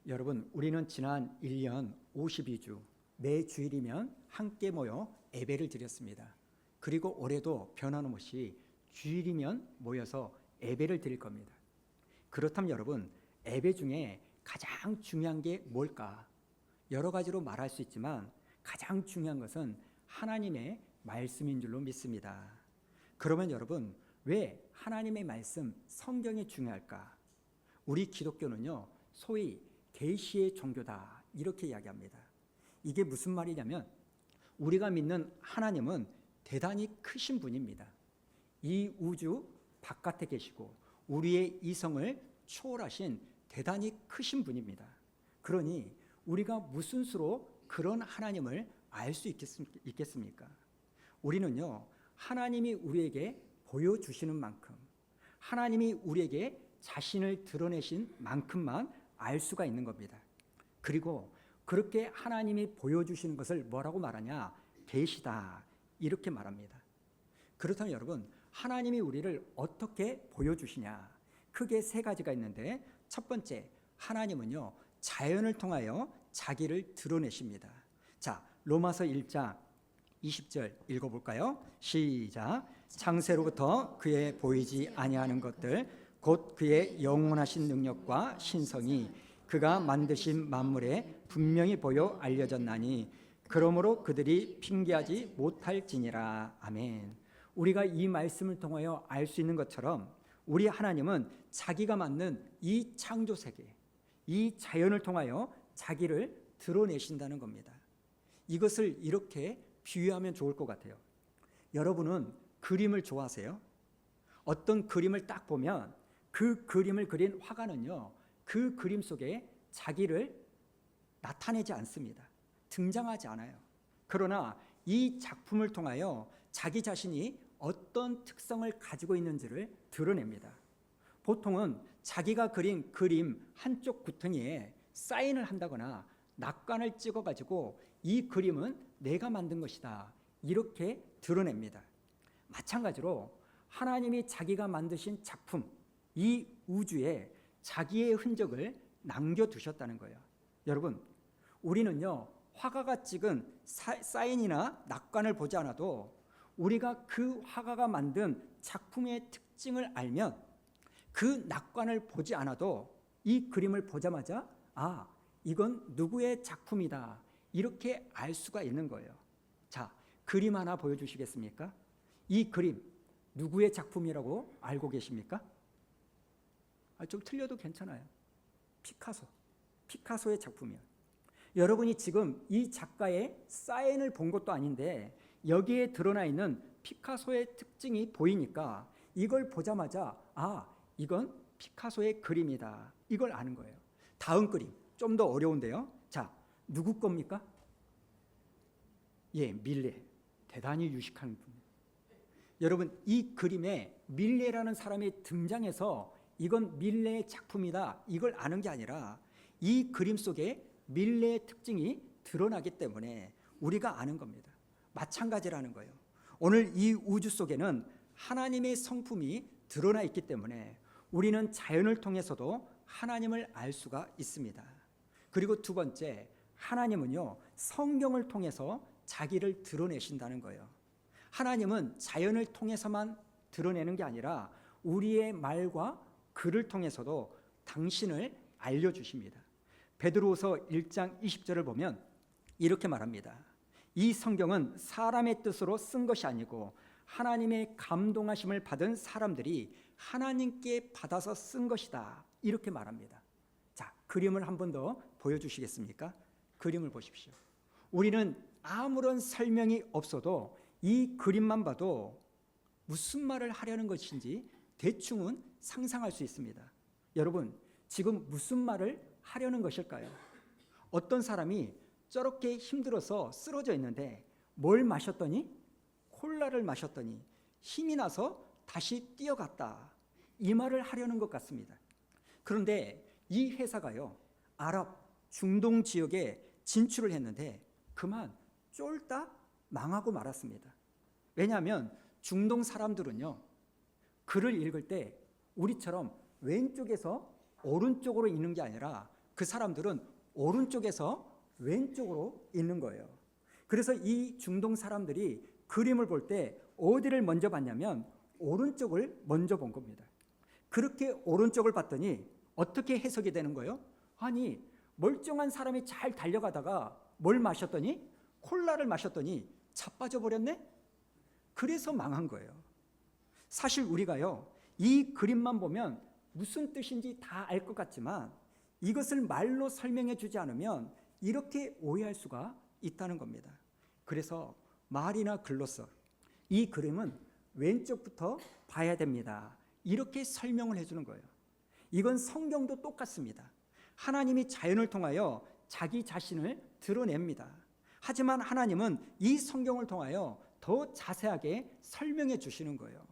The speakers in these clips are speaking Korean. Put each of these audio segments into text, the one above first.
여러분, 우리는 지난 1년 52주 매 주일이면 함께 모여 예배를 드렸습니다. 그리고 올해도 변함없이 주일이면 모여서 예배를 드릴 겁니다. 그렇다면 여러분, 예배 중에 가장 중요한 게 뭘까? 여러 가지로 말할 수 있지만 가장 중요한 것은 하나님의 말씀인 줄로 믿습니다. 그러면 여러분, 왜 하나님의 말씀, 성경이 중요할까? 우리 기독교는요, 소위 계시의 종교다 이렇게 이야기합니다. 이게 무슨 말이냐면 우리가 믿는 하나님은 대단히 크신 분입니다. 이 우주 바깥에 계시고 우리의 이성을 초월하신 대단히 크신 분입니다. 그러니 우리가 무슨 수로 그런 하나님을 알 수 있겠습니까? 우리는요, 하나님이 우리에게 보여주시는 만큼, 하나님이 우리에게 자신을 드러내신 만큼만 알 수가 있는 겁니다. 그리고 그렇게 하나님이 보여주시는 것을 뭐라고 말하냐? 계시다 이렇게 말합니다. 그렇다면 여러분, 하나님이 우리를 어떻게 보여주시냐? 크게 세 가지가 있는데, 첫 번째, 하나님은요, 자연을 통하여 자기를 드러내십니다. 자, 로마서 1장 20절 읽어볼까요? 시작. 창세로부터 그의 보이지 아니하는 것들 곧 그의 영원하신 능력과 신성이 그가 만드신 만물에 분명히 보여 알려졌나니 그러므로 그들이 핑계하지 못할지니라. 아멘. 우리가 이 말씀을 통하여 알 수 있는 것처럼 우리 하나님은 자기가 만든 이 창조 세계, 이 자연을 통하여 자기를 드러내신다는 겁니다. 이것을 이렇게 비유하면 좋을 것 같아요. 여러분은 그림을 좋아하세요? 어떤 그림을 딱 보면 그 그림을 그린 화가는요, 그 그림 속에 자기를 나타내지 않습니다. 등장하지 않아요. 그러나 이 작품을 통하여 자기 자신이 어떤 특성을 가지고 있는지를 드러냅니다. 보통은 자기가 그린 그림 한쪽 구덩이에 사인을 한다거나 낙관을 찍어가지고 이 그림은 내가 만든 것이다 이렇게 드러냅니다. 마찬가지로 하나님이 자기가 만드신 작품, 이 우주에 자기의 흔적을 남겨두셨다는 거예요. 여러분, 우리는요, 화가가 찍은 사인이나 낙관을 보지 않아도 우리가 그 화가가 만든 작품의 특징을 알면 그 낙관을 보지 않아도 이 그림을 보자마자 아, 이건 누구의 작품이다 이렇게 알 수가 있는 거예요. 자, 그림 하나 보여주시겠습니까? 이 그림 누구의 작품이라고 알고 계십니까? 좀 틀려도 괜찮아요. 피카소의 작품이에요. 여러분이 지금 이 작가의 사인을 본 것도 아닌데 여기에 드러나 있는 피카소의 특징이 보이니까 이걸 보자마자 아, 이건 피카소의 그림이다 이걸 아는 거예요. 다음 그림 좀 더 어려운데요. 자, 누구 겁니까? 예, 밀레. 대단히 유식한 분. 여러분, 이 그림에 밀레라는 사람이 등장해서 이건 밀레의 작품이다 이걸 아는 게 아니라 이 그림 속에 밀레의 특징이 드러나기 때문에 우리가 아는 겁니다. 마찬가지라는 거예요. 오늘 이 우주 속에는 하나님의 성품이 드러나 있기 때문에 우리는 자연을 통해서도 하나님을 알 수가 있습니다. 그리고 두 번째, 하나님은요, 성경을 통해서 자기를 드러내신다는 거예요. 하나님은 자연을 통해서만 드러내는 게 아니라 우리의 말과 글을 통해서도 당신을 알려주십니다. 베드로후서 1장 20절을 보면 이렇게 말합니다. 이 성경은 사람의 뜻으로 쓴 것이 아니고 하나님의 감동하심을 받은 사람들이 하나님께 받아서 쓴 것이다 이렇게 말합니다. 자, 그림을 한 번 더 보여주시겠습니까? 그림을 보십시오. 우리는 아무런 설명이 없어도 이 그림만 봐도 무슨 말을 하려는 것인지 대충은 상상할 수 있습니다. 여러분, 지금 무슨 말을 하려는 것일까요? 어떤 사람이 저렇게 힘들어서 쓰러져 있는데 뭘 마셨더니? 콜라를 마셨더니 힘이 나서 다시 뛰어갔다. 이 말을 하려는 것 같습니다. 그런데 이 회사가요, 아랍, 중동 지역에 진출을 했는데 그만 쫄딱 망하고 말았습니다. 왜냐하면 중동 사람들은요, 글을 읽을 때 우리처럼 왼쪽에서 오른쪽으로 읽는 게 아니라 그 사람들은 오른쪽에서 왼쪽으로 있는 거예요. 그래서 이 중동 사람들이 그림을 볼 때 어디를 먼저 봤냐면 오른쪽을 먼저 본 겁니다. 그렇게 오른쪽을 봤더니 어떻게 해석이 되는 거예요? 아니, 멀쩡한 사람이 잘 달려가다가 뭘 마셨더니 콜라를 마셨더니 자빠져 버렸네? 그래서 망한 거예요. 사실 우리가요, 이 그림만 보면 무슨 뜻인지 다 알 것 같지만 이것을 말로 설명해 주지 않으면 이렇게 오해할 수가 있다는 겁니다. 그래서 말이나 글로써 이 그림은 왼쪽부터 봐야 됩니다. 이렇게 설명을 해주는 거예요. 이건 성경도 똑같습니다. 하나님이 자연을 통하여 자기 자신을 드러냅니다. 하지만 하나님은 이 성경을 통하여 더 자세하게 설명해 주시는 거예요.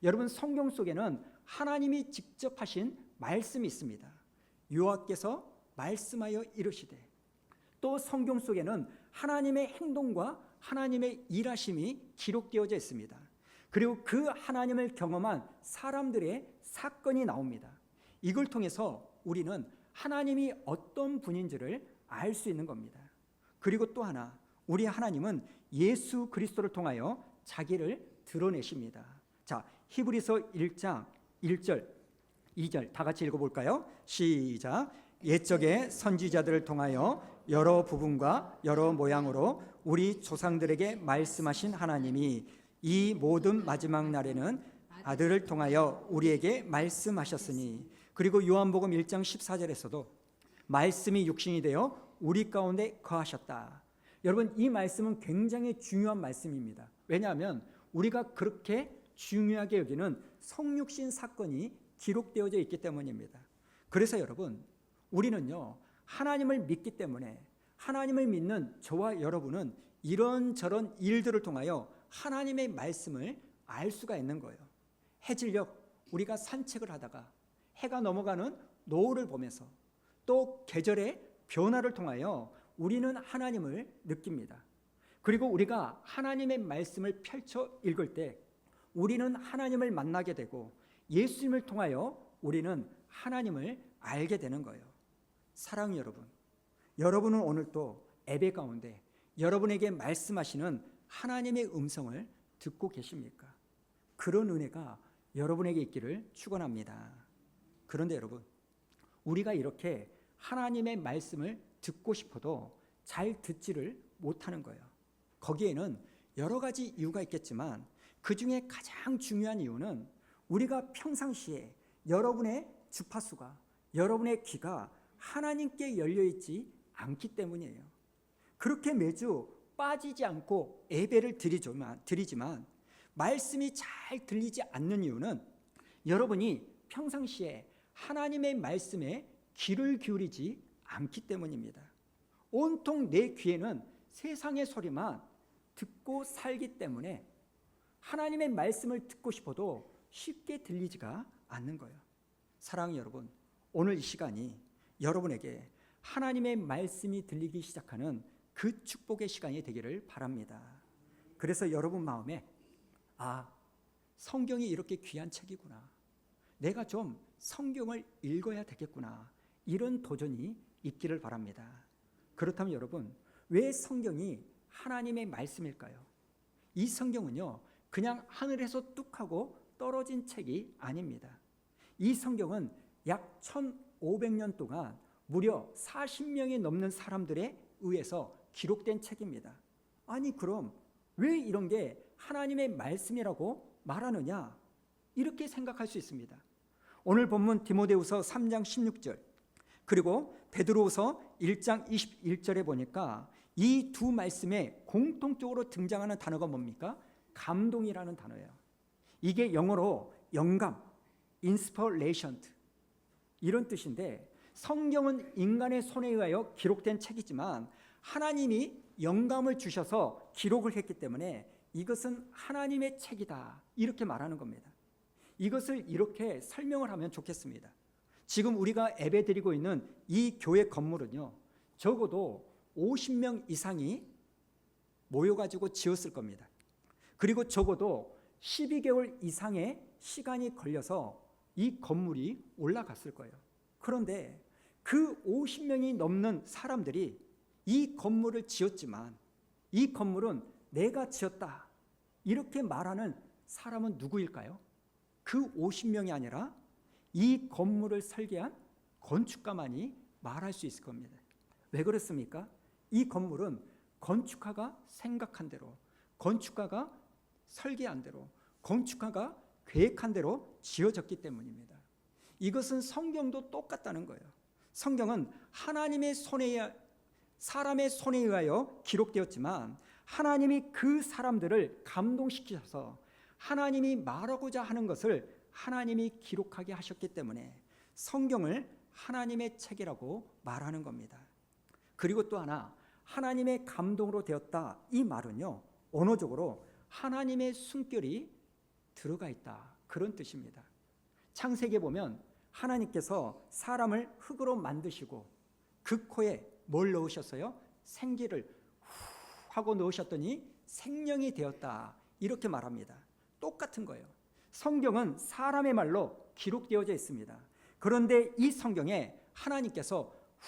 여러분, 성경 속에는 하나님이 직접 하신 말씀이 있습니다. 여호와께서 말씀하여 이르시되, 또 성경 속에는 하나님의 행동과 하나님의 일하심이 기록되어져 있습니다. 그리고 그 하나님을 경험한 사람들의 사건이 나옵니다. 이걸 통해서 우리는 하나님이 어떤 분인지를 알 수 있는 겁니다. 그리고 또 하나, 우리 하나님은 예수 그리스도를 통하여 자기를 드러내십니다. 자, 히브리서 1장 1절 2절 다 같이 읽어볼까요? 시작. 옛적의 선지자들을 통하여 여러 부분과 여러 모양으로 우리 조상들에게 말씀하신 하나님이 이 모든 마지막 날에는 아들을 통하여 우리에게 말씀하셨으니, 그리고 요한복음 1장 14절에서도 말씀이 육신이 되어 우리 가운데 거하셨다. 여러분, 이 말씀은 굉장히 중요한 말씀입니다. 왜냐하면 우리가 그렇게 중요하게 여기는 성육신 사건이 기록되어져 있기 때문입니다. 그래서 여러분, 우리는요, 하나님을 믿기 때문에 하나님을 믿는 저와 여러분은 이런저런 일들을 통하여 하나님의 말씀을 알 수가 있는 거예요. 해질녘 우리가 산책을 하다가 해가 넘어가는 노을을 보면서 또 계절의 변화를 통하여 우리는 하나님을 느낍니다. 그리고 우리가 하나님의 말씀을 펼쳐 읽을 때 우리는 하나님을 만나게 되고 예수님을 통하여 우리는 하나님을 알게 되는 거예요. 사랑하는 여러분, 여러분은 오늘 또 예배 가운데 여러분에게 말씀하시는 하나님의 음성을 듣고 계십니까? 그런 은혜가 여러분에게 있기를 축원합니다. 그런데 여러분, 우리가 이렇게 하나님의 말씀을 듣고 싶어도 잘 듣지를 못하는 거예요. 거기에는 여러 가지 이유가 있겠지만 그 중에 가장 중요한 이유는 우리가 평상시에 여러분의 주파수가, 여러분의 귀가 하나님께 열려있지 않기 때문이에요. 그렇게 매주 빠지지 않고 예배를 드리지만 말씀이 잘 들리지 않는 이유는 여러분이 평상시에 하나님의 말씀에 귀를 기울이지 않기 때문입니다. 온통 내 귀에는 세상의 소리만 듣고 살기 때문에 하나님의 말씀을 듣고 싶어도 쉽게 들리지가 않는 거예요. 사랑하는 여러분, 오늘 이 시간이 여러분에게 하나님의 말씀이 들리기 시작하는 그 축복의 시간이 되기를 바랍니다. 그래서 여러분 마음에 성경이 이렇게 귀한 책이구나, 내가 좀 성경을 읽어야 되겠구나, 이런 도전이 있기를 바랍니다. 그렇다면 여러분, 왜 성경이 하나님의 말씀일까요? 이 성경은요, 그냥 하늘에서 뚝 하고 떨어진 책이 아닙니다. 이 성경은 약 1500년 동안 무려 40명이 넘는 사람들에 의해서 기록된 책입니다. 아니, 그럼 왜 이런 게 하나님의 말씀이라고 말하느냐? 이렇게 생각할 수 있습니다. 오늘 본문 디모데후서 3장 16절 그리고 베드로후서 1장 21절에 보니까 이 두 말씀에 공통적으로 등장하는 단어가 뭡니까? 감동이라는 단어예요. 이게 영어로 영감, inspiration 이런 뜻인데, 성경은 인간의 손에 의하여 기록된 책이지만 하나님이 영감을 주셔서 기록을 했기 때문에 이것은 하나님의 책이다, 이렇게 말하는 겁니다. 이것을 이렇게 설명을 하면 좋겠습니다. 지금 우리가 예배드리고 있는 이 교회 건물은요, 적어도 50명 이상이 모여가지고 지었을 겁니다. 그리고 적어도 12개월 이상의 시간이 걸려서 이 건물이 올라갔을 거예요. 그런데 그 50명이 넘는 사람들이 이 건물을 지었지만 이 건물은 내가 지었다 이렇게 말하는 사람은 누구일까요? 그 50명이 아니라 이 건물을 설계한 건축가만이 말할 수 있을 겁니다. 왜 그렇습니까? 이 건물은 건축가가 생각한 대로, 건축가가 설계한 대로, 건축가가 계획한 대로 지어졌기 때문입니다. 이것은 성경도 똑같다는 거예요. 성경은 하나님의 손에, 사람의 손에 의하여 기록되었지만 하나님이 그 사람들을 감동시키셔서 하나님이 말하고자 하는 것을 하나님이 기록하게 하셨기 때문에 성경을 하나님의 책이라고 말하는 겁니다. 그리고 또 하나, 하나님의 감동으로 되었다, 이 말은요, 언어적으로 하나님의 숨결이 들어가 있다, 그런 뜻입니다. 창세기에 보면 하나님께서 사람을 흙으로 만드시고 그 코에 뭘 넣으셨어요? 생기를 후 하고 넣으셨더니 생명이 되었다, 이렇게 말합니다. 똑같은 거예요. 성경은 사람의 말로 기록되어져 있습니다. 그런데 이 성경에 하나님께서 후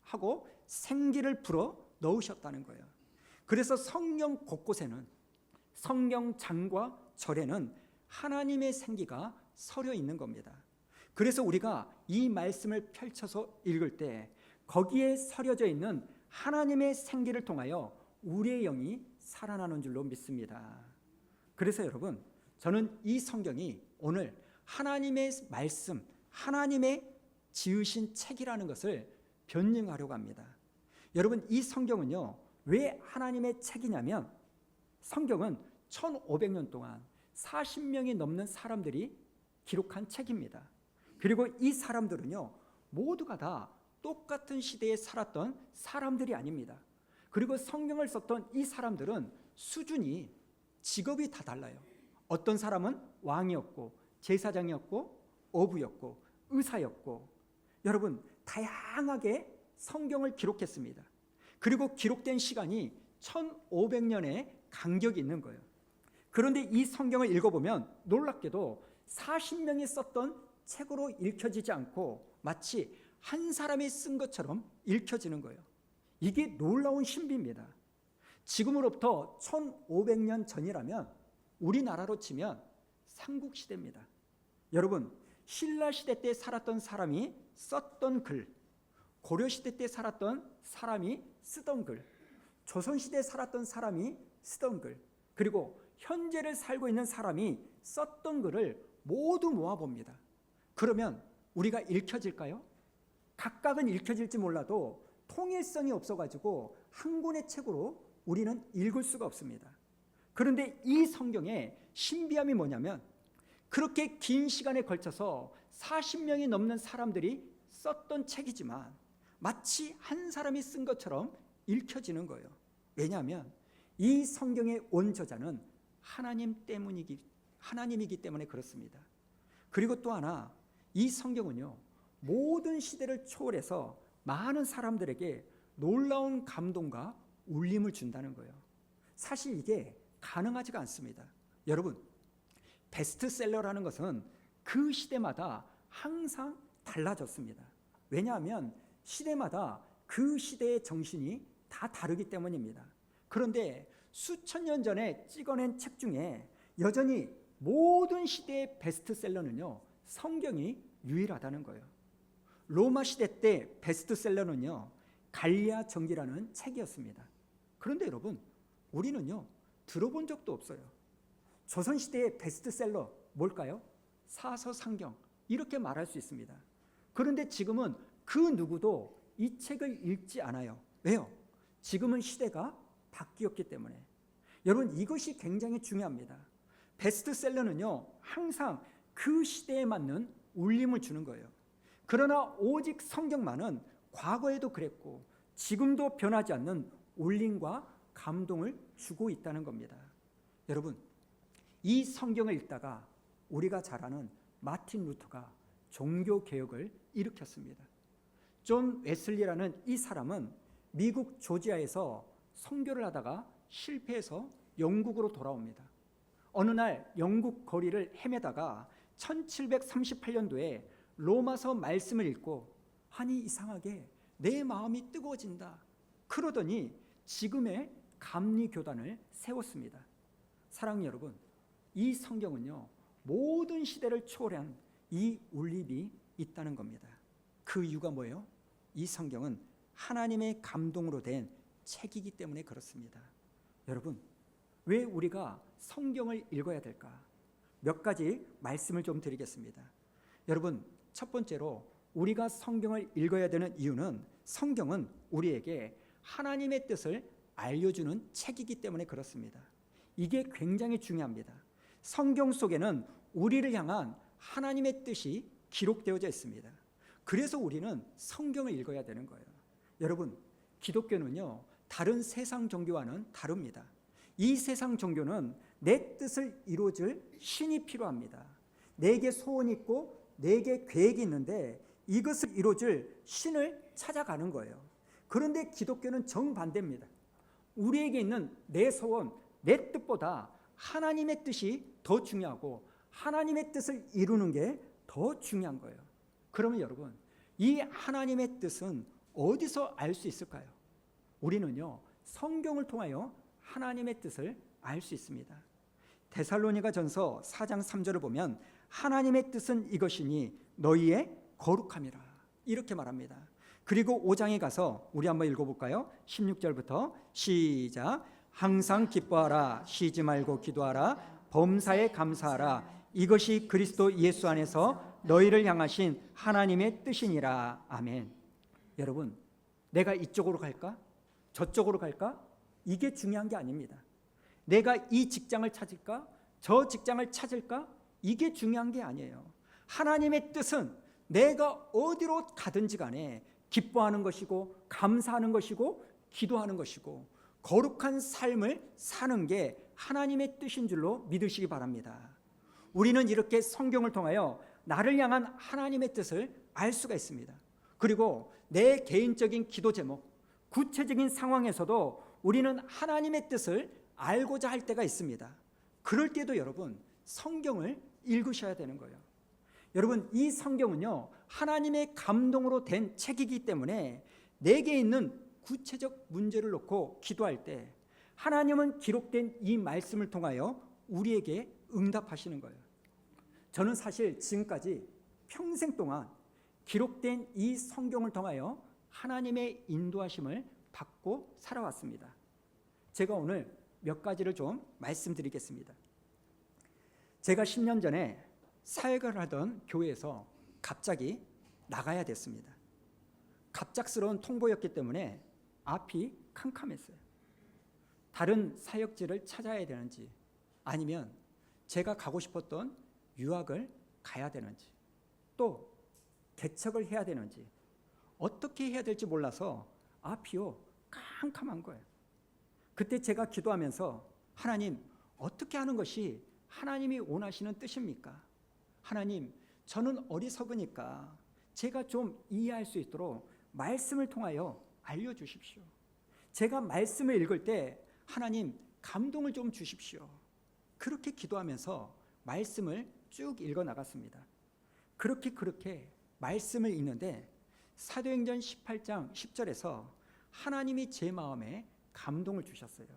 하고 생기를 불어 넣으셨다는 거예요. 그래서 성경 곳곳에는, 성경 장과 절에는 하나님의 생기가 서려 있는 겁니다. 그래서 우리가 이 말씀을 펼쳐서 읽을 때 거기에 서려져 있는 하나님의 생기를 통하여 우리의 영이 살아나는 줄로 믿습니다. 그래서 여러분, 저는 이 성경이 오늘 하나님의 말씀, 하나님의 지으신 책이라는 것을 변증하려고 합니다. 여러분, 이 성경은요, 왜 하나님의 책이냐면 성경은 1500년 동안 40명이 넘는 사람들이 기록한 책입니다. 그리고 이 사람들은요, 모두가 다 똑같은 시대에 살았던 사람들이 아닙니다. 그리고 성경을 썼던 이 사람들은 수준이, 직업이 다 달라요. 어떤 사람은 왕이었고 제사장이었고 어부였고 의사였고, 여러분, 다양하게 성경을 기록했습니다. 그리고 기록된 시간이 1500년의 간격이 있는 거예요. 그런데 이 성경을 읽어보면 놀랍게도 40명이 썼던 책으로 읽혀지지 않고 마치 한 사람이 쓴 것처럼 읽혀지는 거예요. 이게 놀라운 신비입니다. 지금으로부터 1500년 전이라면 우리나라로 치면 삼국시대입니다. 여러분, 신라시대 때 살았던 사람이 썼던 글, 고려시대 때 살았던 사람이 쓰던 글, 조선시대에 살았던 사람이 쓰던 글, 그리고 현재를 살고 있는 사람이 썼던 글을 모두 모아봅니다. 그러면 우리가 읽혀질까요? 각각은 읽혀질지 몰라도 통일성이 없어가지고 한 권의 책으로 우리는 읽을 수가 없습니다. 그런데 이 성경의 신비함이 뭐냐면 그렇게 긴 시간에 걸쳐서 40명이 넘는 사람들이 썼던 책이지만 마치 한 사람이 쓴 것처럼 읽혀지는 거예요. 왜냐하면 이 성경의 원저자는 하나님이기 때문에 그렇습니다. 그리고 또 하나, 이 성경은요, 모든 시대를 초월해서 많은 사람들에게 놀라운 감동과 울림을 준다는 거예요. 사실 이게 가능하지가 않습니다. 여러분, 베스트셀러라는 것은 그 시대마다 항상 달라졌습니다. 왜냐하면 시대마다 그 시대의 정신이 다 다르기 때문입니다. 그런데 수천 년 전에 찍어낸 책 중에 여전히 모든 시대의 베스트셀러는요, 성경이 유일하다는 거예요. 로마 시대 때 베스트셀러는요, 갈리아 정기라는 책이었습니다. 그런데 여러분, 우리는요, 들어본 적도 없어요. 조선시대의 베스트셀러 뭘까요? 사서상경, 이렇게 말할 수 있습니다. 그런데 지금은 그 누구도 이 책을 읽지 않아요. 왜요? 지금은 시대가 바뀌었기 때문에. 여러분, 이것이 굉장히 중요합니다. 베스트셀러는요, 항상 그 시대에 맞는 울림을 주는 거예요. 그러나 오직 성경만은 과거에도 그랬고 지금도 변하지 않는 울림과 감동을 주고 있다는 겁니다. 여러분, 이 성경을 읽다가 우리가 잘 아는 마틴 루터가 종교개혁을 일으켰습니다. 존 웨슬리라는 이 사람은 미국 조지아에서 선교를 하다가 실패해서 영국으로 돌아옵니다. 어느 날 영국 거리를 헤매다가 1738년도에 로마서 말씀을 읽고 아니 이상하게 내 마음이 뜨거워진다. 그러더니 지금의 감리교단을 세웠습니다. 사랑하는 여러분, 이 성경은요 모든 시대를 초월한 이 울림이 있다는 겁니다. 그 이유가 뭐예요? 이 성경은 하나님의 감동으로 된 책이기 때문에 그렇습니다. 여러분, 왜 우리가 성경을 읽어야 될까? 몇 가지 말씀을 좀 드리겠습니다. 여러분, 첫 번째로 우리가 성경을 읽어야 되는 이유는 성경은 우리에게 하나님의 뜻을 알려주는 책이기 때문에 그렇습니다. 이게 굉장히 중요합니다. 성경 속에는 우리를 향한 하나님의 뜻이 기록되어져 있습니다. 그래서 우리는 성경을 읽어야 되는 거예요. 여러분, 기독교는요 다른 세상 종교와는 다릅니다. 이 세상 종교는 내 뜻을 이루어줄 신이 필요합니다. 내게 소원이 있고 내게 계획이 있는데 이것을 이루어줄 신을 찾아가는 거예요. 그런데 기독교는 정반대입니다. 우리에게 있는 내 소원, 내 뜻보다 하나님의 뜻이 더 중요하고 하나님의 뜻을 이루는 게 더 중요한 거예요. 그러면 여러분, 이 하나님의 뜻은 어디서 알 수 있을까요? 우리는요 성경을 통하여 하나님의 뜻을 알 수 있습니다. 데살로니가전서 4장 3절을 보면 하나님의 뜻은 이것이니 너희의 거룩함이라 이렇게 말합니다. 그리고 5장에 가서 우리 한번 읽어볼까요? 16절부터 시작. 항상 기뻐하라, 쉬지 말고 기도하라, 범사에 감사하라, 이것이 그리스도 예수 안에서 너희를 향하신 하나님의 뜻이니라. 아멘. 여러분, 내가 이쪽으로 갈까? 저쪽으로 갈까? 이게 중요한 게 아닙니다. 내가 이 직장을 찾을까? 저 직장을 찾을까? 이게 중요한 게 아니에요. 하나님의 뜻은 내가 어디로 가든지 간에 기뻐하는 것이고 감사하는 것이고 기도하는 것이고 거룩한 삶을 사는 게 하나님의 뜻인 줄로 믿으시기 바랍니다. 우리는 이렇게 성경을 통하여 나를 향한 하나님의 뜻을 알 수가 있습니다. 그리고 내 개인적인 기도 제목, 구체적인 상황에서도 우리는 하나님의 뜻을 알고자 할 때가 있습니다. 그럴 때도 여러분 성경을 읽으셔야 되는 거예요. 여러분, 이 성경은요 하나님의 감동으로 된 책이기 때문에 내게 있는 구체적 문제를 놓고 기도할 때 하나님은 기록된 이 말씀을 통하여 우리에게 응답하시는 거예요. 저는 사실 지금까지 평생 동안 기록된 이 성경을 통하여 하나님의 인도하심을 받고 살아왔습니다. 제가 오늘 몇 가지를 좀 말씀드리겠습니다. 제가 10년 전에 사역을 하던 교회에서 갑자기 나가야 됐습니다. 갑작스러운 통보였기 때문에 앞이 캄캄했어요. 다른 사역지를 찾아야 되는지 아니면 제가 가고 싶었던 유학을 가야 되는지 또 개척을 해야 되는지 어떻게 해야 될지 몰라서 앞이요 캄캄한 거예요. 그때 제가 기도하면서 하나님, 어떻게 하는 것이 하나님이 원하시는 뜻입니까? 하나님, 저는 어리석으니까 제가 좀 이해할 수 있도록 말씀을 통하여 알려주십시오. 제가 말씀을 읽을 때 하나님 감동을 좀 주십시오. 그렇게 기도하면서 말씀을 쭉 읽어 나갔습니다. 그렇게 말씀을 읽는데 사도행전 18장 10절에서 하나님이 제 마음에 감동을 주셨어요.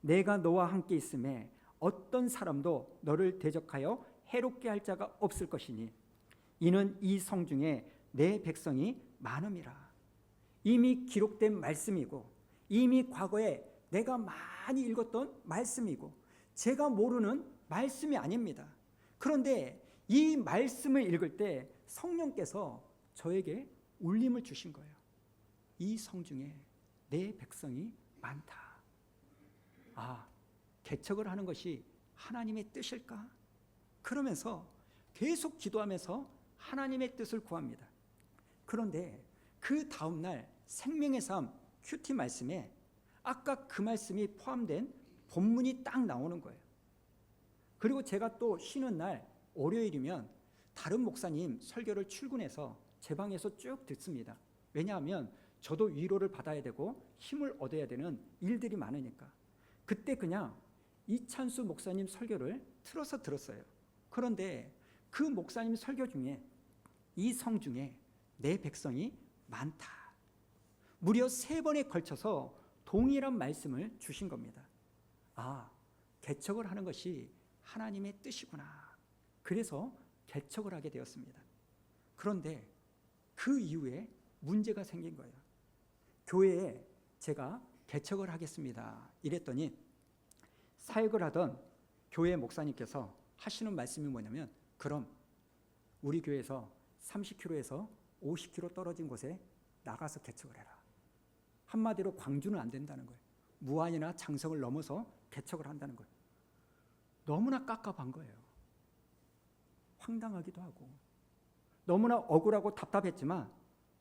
내가 너와 함께 있음에 어떤 사람도 너를 대적하여 해롭게 할 자가 없을 것이니 이는 이 성중에 내 백성이 많음이라. 이미 기록된 말씀이고 이미 과거에 내가 많이 읽었던 말씀이고 제가 모르는 말씀이 아닙니다. 그런데 이 말씀을 읽을 때 성령께서 저에게 울림을 주신 거예요. 이 성중에 내 백성이 많다. 아, 개척을 하는 것이 하나님의 뜻일까? 그러면서 계속 기도하면서 하나님의 뜻을 구합니다. 그런데 그 다음날 생명의 삶 큐티 말씀에 아까 그 말씀이 포함된 본문이 딱 나오는 거예요. 그리고 제가 또 쉬는 날 월요일이면 다른 목사님 설교를 출근해서 제 방에서 쭉 듣습니다. 왜냐하면 저도 위로를 받아야 되고 힘을 얻어야 되는 일들이 많으니까. 그때 그냥 이찬수 목사님 설교를 틀어서 들었어요. 그런데 그 목사님 설교 중에 이 성중에 내 백성이 많다. 무려 3번에 걸쳐서 동일한 말씀을 주신 겁니다. 아, 개척을 하는 것이 하나님의 뜻이구나. 그래서 개척을 하게 되었습니다. 그런데 그 이후에 문제가 생긴 거예요. 교회에 제가 개척을 하겠습니다. 이랬더니 사역을 하던 교회 목사님께서 하시는 말씀이 뭐냐면, 그럼 우리 교회에서 30km에서 50km 떨어진 곳에 나가서 개척을 해라. 한마디로 광주는 안 된다는 거예요. 무안이나 장성을 넘어서 개척을 한다는 거예요. 너무나 깝깝한 거예요. 황당하기도 하고 너무나 억울하고 답답했지만,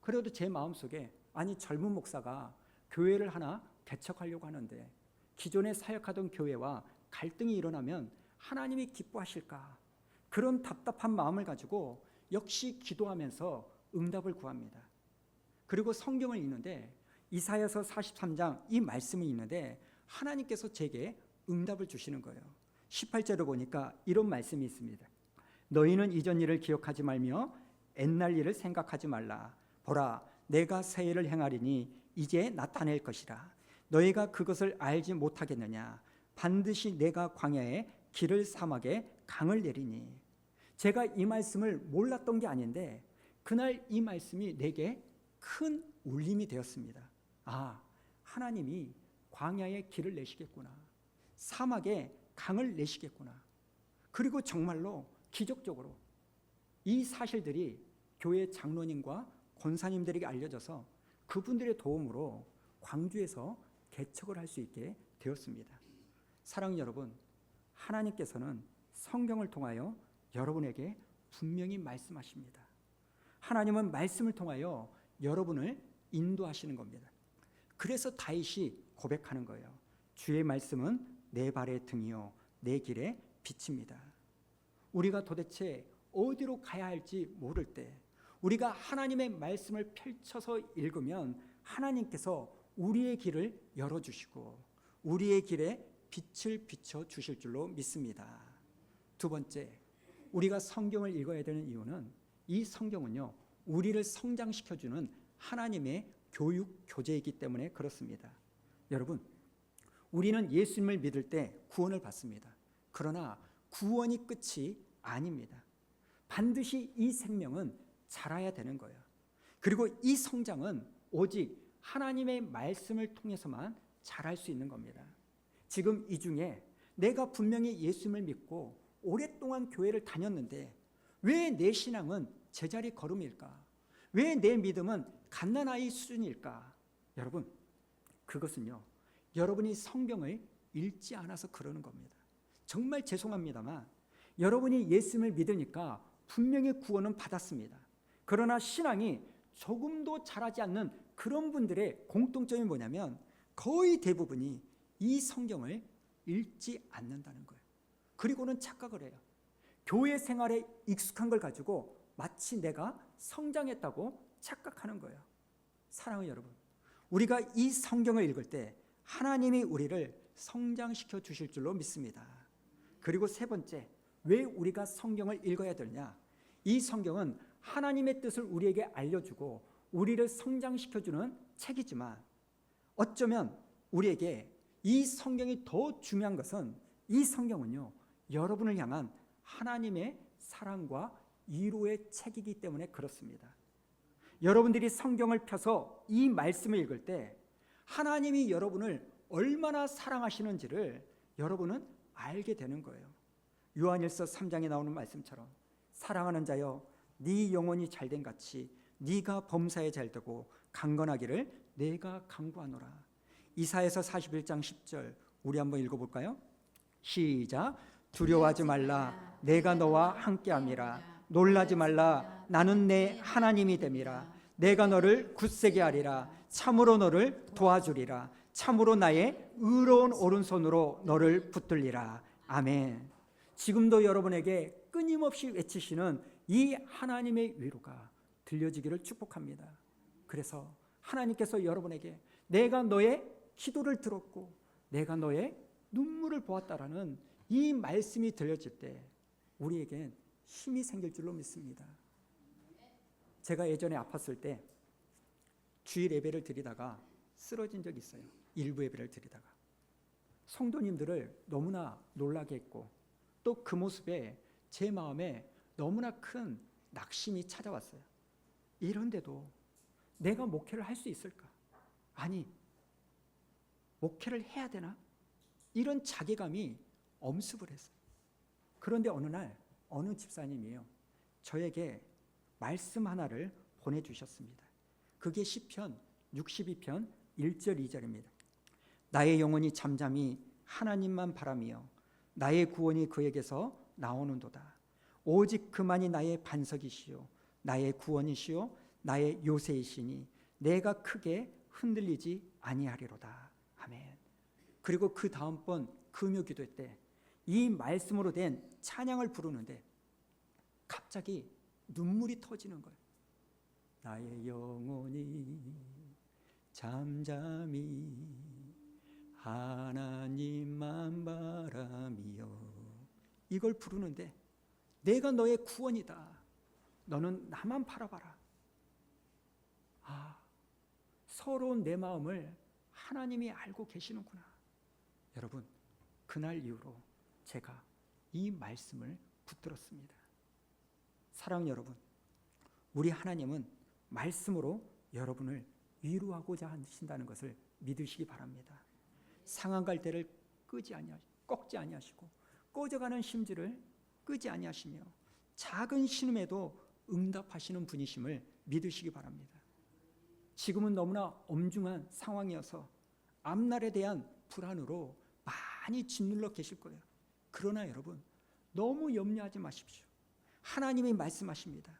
그래도 제 마음속에, 아니 젊은 목사가 교회를 하나 개척하려고 하는데 기존에 사역하던 교회와 갈등이 일어나면 하나님이 기뻐하실까, 그런 답답한 마음을 가지고 역시 기도하면서 응답을 구합니다. 그리고 성경을 읽는데 이사야서 43장 이 말씀이 있는데 하나님께서 제게 응답을 주시는 거예요. 18절을 보니까 이런 말씀이 있습니다. 너희는 이전 일을 기억하지 말며 옛날 일을 생각하지 말라. 보라, 내가 새 일을 행하리니 이제 나타낼 것이라. 너희가 그것을 알지 못하겠느냐. 반드시 내가 광야에 길을 사막에 강을 내리니. 제가 이 말씀을 몰랐던 게 아닌데 그날 이 말씀이 내게 큰 울림이 되었습니다. 아, 하나님이 광야에 길을 내시겠구나. 사막에 강을 내시겠구나. 그리고 정말로 기적적으로 이 사실들이 교회 장로님과 권사님들에게 알려져서 그분들의 도움으로 광주에서 개척을 할 수 있게 되었습니다. 사랑하는 여러분, 하나님께서는 성경을 통하여 여러분에게 분명히 말씀하십니다. 하나님은 말씀을 통하여 여러분을 인도하시는 겁니다. 그래서 다윗이 고백하는 거예요. 주의 말씀은 내 발의 등이요 내 길의 빛입니다. 우리가 도대체 어디로 가야 할지 모를 때 우리가 하나님의 말씀을 펼쳐서 읽으면 하나님께서 우리의 길을 열어주시고 우리의 길에 빛을 비춰 주실 줄로 믿습니다. 두 번째, 우리가 성경을 읽어야 되는 이유는 이 성경은요, 우리를 성장시켜주는 하나님의 교육 교재이기 때문에 그렇습니다. 여러분, 우리는 예수님을 믿을 때 구원을 받습니다. 그러나 구원이 끝이 아닙니다. 반드시 이 생명은 자라야 되는 거예요. 그리고 이 성장은 오직 하나님의 말씀을 통해서만 자랄 수 있는 겁니다. 지금 이 중에 내가 분명히 예수님을 믿고 오랫동안 교회를 다녔는데 왜 내 신앙은 제자리 걸음일까? 왜 내 믿음은 갓난아이 수준일까? 여러분, 그것은요, 여러분이 성경을 읽지 않아서 그러는 겁니다. 정말 죄송합니다만 여러분이 예수님을 믿으니까 분명히 구원은 받았습니다. 그러나 신앙이 조금도 자라지 않는 그런 분들의 공통점이 뭐냐면 거의 대부분이 이 성경을 읽지 않는다는 거예요. 그리고는 착각을 해요. 교회 생활에 익숙한 걸 가지고 마치 내가 성장했다고 착각하는 거예요. 사랑하는 여러분, 우리가 이 성경을 읽을 때 하나님이 우리를 성장시켜 주실 줄로 믿습니다. 그리고 세 번째, 왜 우리가 성경을 읽어야 되냐? 이 성경은 하나님의 뜻을 우리에게 알려주고 우리를 성장시켜주는 책이지만 어쩌면 우리에게 이 성경이 더 중요한 것은 이 성경은요, 여러분을 향한 하나님의 사랑과 위로의 책이기 때문에 그렇습니다. 여러분들이 성경을 펴서 이 말씀을 읽을 때 하나님이 여러분을 얼마나 사랑하시는지를 여러분은 알게 되는 거예요. 요한일서 3장에 나오는 말씀처럼 사랑하는 자여 네 영혼이 잘된 같이 네가 범사에 잘되고 강건하기를 내가 강구하노라. 이사야서 41장 10절 우리 한번 읽어볼까요? 시작. 두려워하지 말라 내가 너와 함께함이라. 놀라지 말라 나는 내 하나님이 됨이라. 내가 너를 굳세게 하리라. 참으로 너를 도와주리라. 참으로 나의 의로운 오른손으로 너를 붙들리라. 아멘. 지금도 여러분에게 끊임없이 외치시는 이 하나님의 위로가 들려지기를 축복합니다. 그래서 하나님께서 여러분에게 내가 너의 기도를 들었고 내가 너의 눈물을 보았다라는 이 말씀이 들려질 때 우리에겐 힘이 생길 줄로 믿습니다. 제가 예전에 아팠을 때 주일 예배를 드리다가 쓰러진 적이 있어요. 일부 예배를 드리다가. 성도님들을 너무나 놀라게 했고 또 그 모습에 제 마음에 너무나 큰 낙심이 찾아왔어요. 이런데도 내가 목회를 할 수 있을까? 아니, 목회를 해야 되나? 이런 자괴감이 엄습을 했어요. 그런데 어느 날 어느 집사님이요, 저에게 말씀 하나를 보내주셨습니다. 그게 시편 62편 1절 2절입니다. 나의 영혼이 잠잠히 하나님만 바라며 나의 구원이 그에게서 나오는도다. 오직 그만이 나의 반석이시요 나의 구원이시요 나의 요새이시니 내가 크게 흔들리지 아니하리로다. 아멘. 그리고 그 다음번 금요 기도 때 이 말씀으로 된 찬양을 부르는데 갑자기 눈물이 터지는 거예요. 나의 영혼이 잠잠히 하나님만 바라며, 이걸 부르는데 내가 너의 구원이다. 너는 나만 바라봐라. 아, 서러운 내 마음을 하나님이 알고 계시는구나. 여러분, 그날 이후로 제가 이 말씀을 붙들었습니다. 사랑 여러분, 우리 하나님은 말씀으로 여러분을 위로하고자 하신다는 것을 믿으시기 바랍니다. 상한 갈대를 꺾지 아니하시고 꺼져가는 심지를 끄지 아니하시며 작은 신음에도 응답하시는 분이심을 믿으시기 바랍니다. 지금은 너무나 엄중한 상황이어서 앞날에 대한 불안으로 많이 짓눌러 계실 거예요. 그러나 여러분, 너무 염려하지 마십시오. 하나님이 말씀하십니다.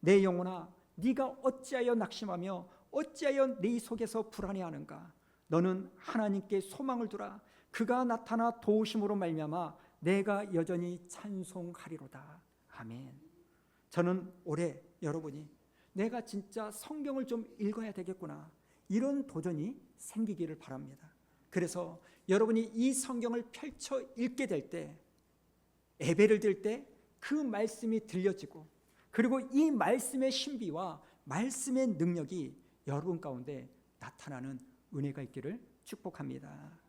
내 영혼아, 네가 어찌하여 낙심하며 어찌하여 네 속에서 불안해하는가? 너는 하나님께 소망을 두라. 그가 나타나 도우심으로 말미암아 내가 여전히 찬송하리로다. 아멘. 저는 올해 여러분이 내가 진짜 성경을 좀 읽어야 되겠구나, 이런 도전이 생기기를 바랍니다. 그래서 여러분이 이 성경을 펼쳐 읽게 될 때, 예배를 드릴 때 그 말씀이 들려지고, 그리고 이 말씀의 신비와 말씀의 능력이 여러분 가운데 나타나는 은혜가 있기를 축복합니다.